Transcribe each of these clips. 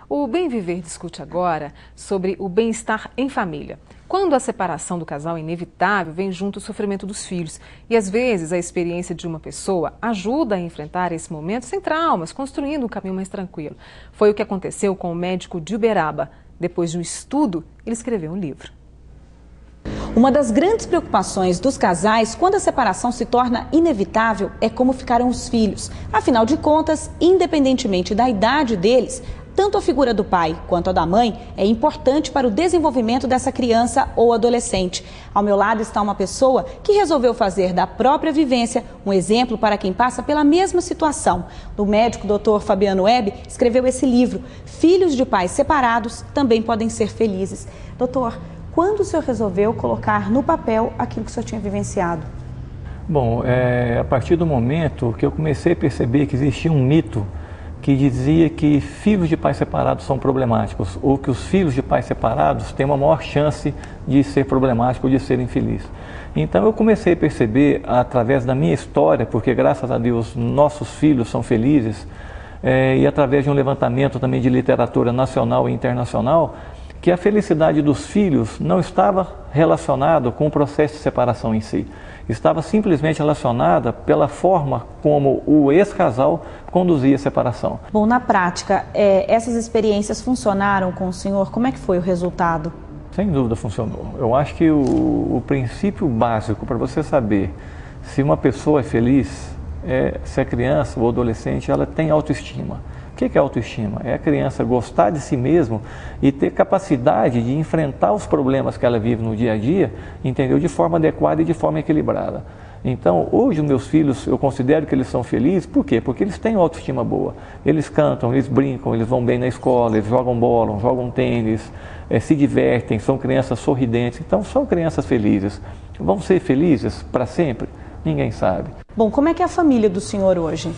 O Bem Viver discute agora sobre o bem-estar em família. Quando a separação do casal é inevitável, vem junto o sofrimento dos filhos. E às vezes a experiência de uma pessoa ajuda a enfrentar esse momento sem traumas, construindo um caminho mais tranquilo. Foi o que aconteceu com o médico de Uberaba. Depois de um estudo, ele escreveu um livro. Uma das grandes preocupações dos casais quando a separação se torna inevitável é como ficarão os filhos. Afinal de contas, independentemente da idade deles, tanto a figura do pai quanto a da mãe é importante para o desenvolvimento dessa criança ou adolescente. Ao meu lado está uma pessoa que resolveu fazer da própria vivência um exemplo para quem passa pela mesma situação. O médico Dr. Fabiano Web escreveu esse livro, Filhos de Pais Separados Também Podem Ser Felizes. Doutor, quando o senhor resolveu colocar no papel aquilo que o senhor tinha vivenciado? Bom, a partir do momento que eu comecei a perceber que existia um mito que dizia que filhos de pais separados são problemáticos, ou que os filhos de pais separados têm uma maior chance de ser problemático ou de ser infeliz. Então eu comecei a perceber, através da minha história, porque graças a Deus nossos filhos são felizes, e através de um levantamento também de literatura nacional e internacional, que a felicidade dos filhos não estava relacionada com o processo de separação em si. Estava simplesmente relacionada pela forma como o ex-casal conduzia a separação. Bom, na prática, essas experiências funcionaram com o senhor? Como é que foi o resultado? Sem dúvida funcionou. Eu acho que o princípio básico para você saber se uma pessoa é feliz é se a criança ou adolescente ela tem autoestima. O que é autoestima? É a criança gostar de si mesmo e ter capacidade de enfrentar os problemas que ela vive no dia a dia, entendeu? De forma adequada e de forma equilibrada. Então, hoje os meus filhos, eu considero que eles são felizes, por quê? Porque eles têm autoestima boa. Eles cantam, eles brincam, eles vão bem na escola, eles jogam bola, jogam tênis, se divertem, são crianças sorridentes. Então, são crianças felizes. Vão ser felizes para sempre? Ninguém sabe. Bom, como é que é a família do senhor hoje?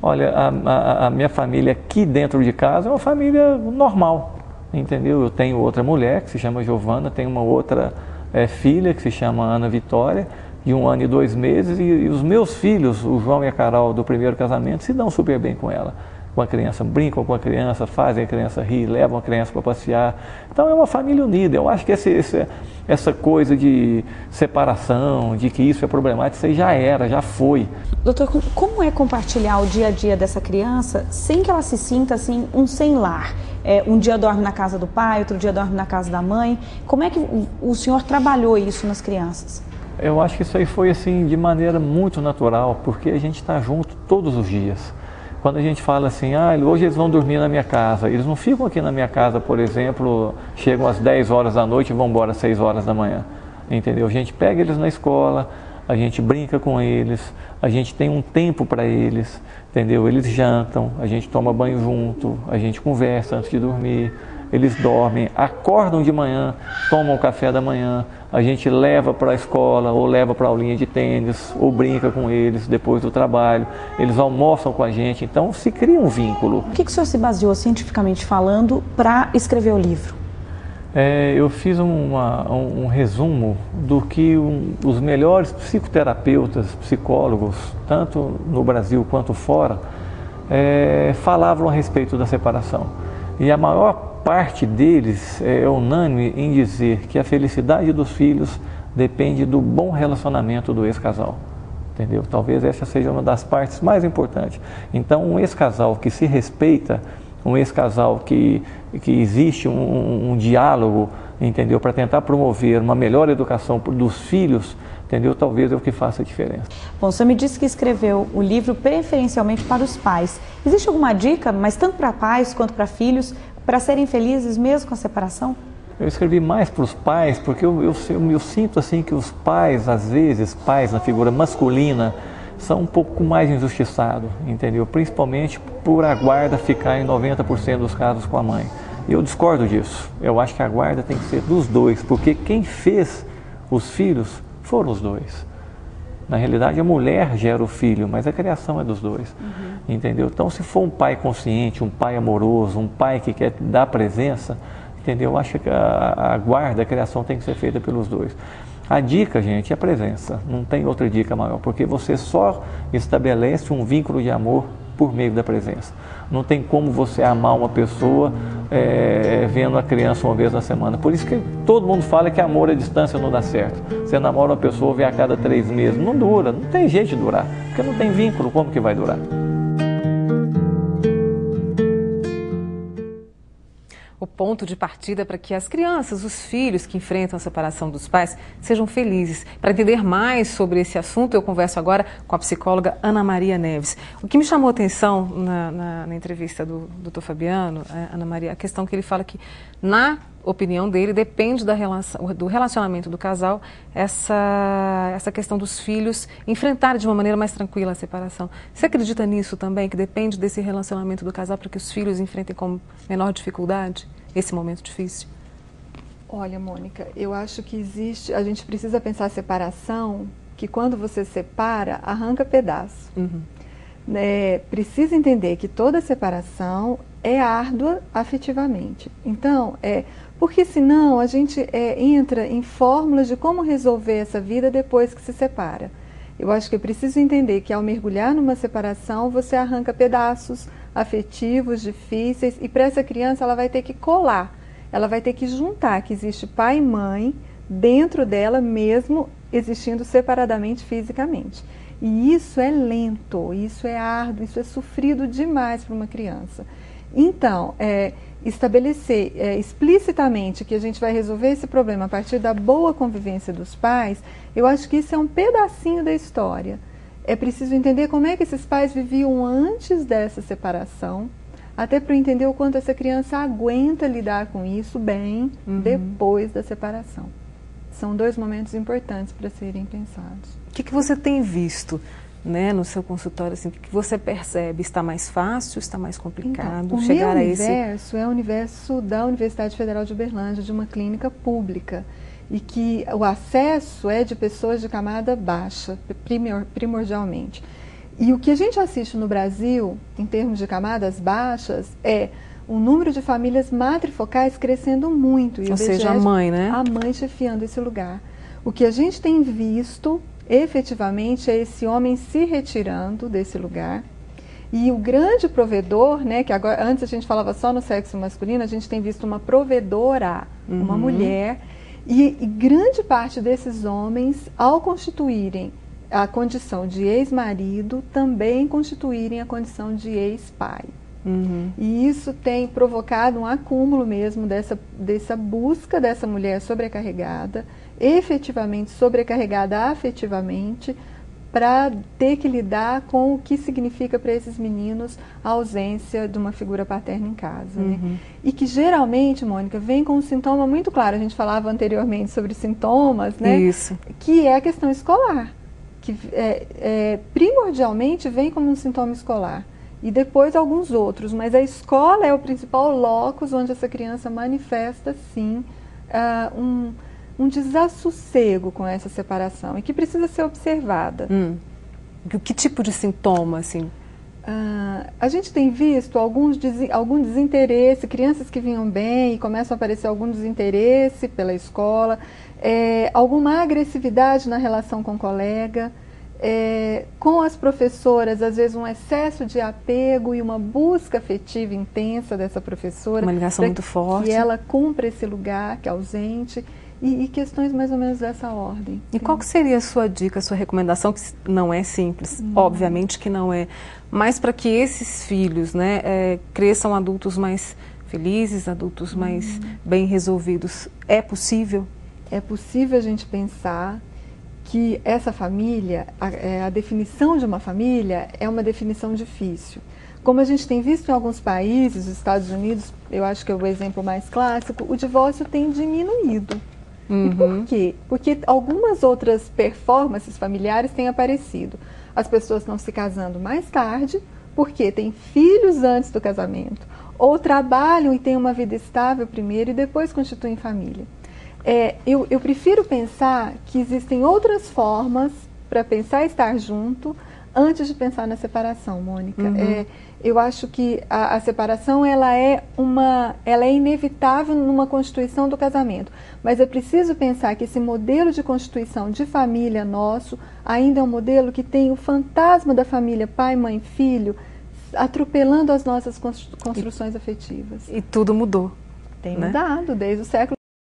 Olha, a minha família aqui dentro de casa é uma família normal, entendeu? Eu tenho outra mulher que se chama Giovana, tenho uma outra filha que se chama Ana Vitória, de 1 ano e 2 meses, e os meus filhos, o João e a Carol do primeiro casamento, se dão super bem com ela. Com a criança, brincam com a criança, fazem a criança rir, levam a criança para passear. Então é uma família unida. Eu acho que essa coisa de separação, de que isso é problemático, isso aí já foi. Doutor, como é compartilhar o dia a dia dessa criança sem que ela se sinta assim um sem lar? Um dia dorme na casa do pai, outro dia dorme na casa da mãe. Como é que o senhor trabalhou isso nas crianças? Eu acho que isso aí foi assim de maneira muito natural, porque a gente está junto todos os dias. Quando a gente fala assim, hoje eles vão dormir na minha casa, eles não ficam aqui na minha casa, por exemplo, chegam às 10 horas da noite e vão embora às 6 horas da manhã, entendeu? A gente pega eles na escola, a gente brinca com eles, a gente tem um tempo para eles, entendeu? Eles jantam, a gente toma banho junto, a gente conversa antes de dormir, eles dormem, acordam de manhã, tomam o café da manhã, a gente leva para a escola ou leva para a aulinha de tênis ou brinca com eles depois do trabalho, eles almoçam com a gente, então se cria um vínculo. O que o senhor se baseou cientificamente falando para escrever o livro? Eu fiz um resumo do que os melhores psicoterapeutas, psicólogos, tanto no Brasil quanto fora, falavam a respeito da separação. E a maior parte deles é unânime em dizer que a felicidade dos filhos depende do bom relacionamento do ex-casal, entendeu? Talvez essa seja uma das partes mais importantes. Então, um ex-casal que se respeita, um ex-casal que existe um diálogo, entendeu? Para tentar promover uma melhor educação dos filhos, entendeu? Talvez é o que faça a diferença. Bom, o senhor me disse que escreveu o livro preferencialmente para os pais. Existe alguma dica, mas tanto para pais quanto para filhos, para serem felizes mesmo com a separação? Eu escrevi mais para os pais, porque eu sinto assim que os pais, às vezes, pais na figura masculina, são um pouco mais injustiçados, entendeu? Principalmente por a guarda ficar em 90% dos casos com a mãe. E eu discordo disso. Eu acho que a guarda tem que ser dos dois, porque quem fez os filhos foram os dois. Na realidade, a mulher gera o filho, mas a criação é dos dois, entendeu? Então, se for um pai consciente, um pai amoroso, um pai que quer dar presença, entendeu? Eu acho que a guarda, a criação tem que ser feita pelos dois. A dica, gente, é a presença. Não tem outra dica maior, porque você só estabelece um vínculo de amor por meio da presença. Não tem como você amar uma pessoa vendo a criança uma vez na semana. Por isso que todo mundo fala que amor à distância não dá certo. Você namora uma pessoa, vê a cada 3 meses, não dura, não tem jeito de durar, porque não tem vínculo, como que vai durar? O ponto de partida para que as crianças, os filhos que enfrentam a separação dos pais, sejam felizes. Para entender mais sobre esse assunto, eu converso agora com a psicóloga Ana Maria Neves. O que me chamou a atenção na entrevista do Dr. Fabiano, Ana Maria, a questão que ele fala que, na opinião dele, depende do relacionamento do casal, essa questão dos filhos enfrentarem de uma maneira mais tranquila a separação. Você acredita nisso também, que depende desse relacionamento do casal para que os filhos enfrentem com menor dificuldade esse momento difícil? Olha, Mônica, eu acho que a gente precisa pensar a separação, que quando você separa, arranca pedaço. Precisa entender que toda separação é árdua afetivamente. Então, porque senão a gente entra em fórmulas de como resolver essa vida depois que se separa. Eu acho que é preciso entender que ao mergulhar numa separação, você arranca pedaços afetivos, difíceis, e para essa criança ela vai ter que colar, ela vai ter que juntar que existe pai e mãe dentro dela mesmo existindo separadamente fisicamente. E isso é lento, isso é árduo, isso é sofrido demais para uma criança. Então, estabelecer explicitamente que a gente vai resolver esse problema a partir da boa convivência dos pais, eu acho que isso é um pedacinho da história. É preciso entender como é que esses pais viviam antes dessa separação, até para entender o quanto essa criança aguenta lidar com isso bem depois da separação. São 2 momentos importantes para serem pensados. O que você tem visto, né, no seu consultório, assim, o que você percebe? Está mais fácil, está mais complicado? Então, chegar meu a esse... universo é o universo da Universidade Federal de Uberlândia, de uma clínica pública, e que o acesso é de pessoas de camada baixa, primordialmente. E o que a gente assiste no Brasil, em termos de camadas baixas, é o número de famílias matrifocais crescendo muito. E ou seja, a mãe, né? A mãe chefiando esse lugar. O que a gente tem visto, efetivamente, é esse homem se retirando desse lugar. E o grande provedor, né, que agora, antes a gente falava só no sexo masculino, a gente tem visto uma provedora, uma mulher. E grande parte desses homens, ao constituírem a condição de ex-marido, também constituírem a condição de ex-pai. E isso tem provocado um acúmulo mesmo dessa busca dessa mulher sobrecarregada, efetivamente sobrecarregada afetivamente, para ter que lidar com o que significa para esses meninos a ausência de uma figura paterna em casa. Né? E que geralmente, Mônica, vem com um sintoma muito claro. A gente falava anteriormente sobre sintomas, né? Isso. Que é a questão escolar, que primordialmente vem como um sintoma escolar. E depois alguns outros, mas a escola é o principal locus onde essa criança manifesta, sim, um desassossego com essa separação e que precisa ser observada. Que tipo de sintoma, assim? A gente tem visto algum desinteresse, crianças que vinham bem e começam a aparecer algum desinteresse pela escola, alguma agressividade na relação com o colega, com as professoras, às vezes um excesso de apego e uma busca afetiva intensa dessa professora. Uma ligação muito forte. Que ela cumpra esse lugar que é ausente. E questões mais ou menos dessa ordem. E qual que seria a sua dica, a sua recomendação, que não é simples, obviamente que não é, mas para que esses filhos, né, cresçam adultos mais felizes, adultos mais bem resolvidos, é possível? É possível a gente pensar que essa família, a definição de uma família é uma definição difícil. Como a gente tem visto em alguns países, os Estados Unidos, eu acho que é o exemplo mais clássico, o divórcio tem diminuído. E por quê? Porque algumas outras performances familiares têm aparecido. As pessoas estão se casando mais tarde, porque têm filhos antes do casamento, ou trabalham e têm uma vida estável primeiro e depois constituem família. Eu prefiro pensar que existem outras formas para pensar estar junto antes de pensar na separação, Mônica. Eu acho que a separação ela é inevitável numa constituição do casamento, mas é preciso pensar que esse modelo de constituição de família nosso ainda é um modelo que tem o fantasma da família pai, mãe, filho atropelando as nossas construções afetivas. E tudo mudou. Tem né? mudado desde o século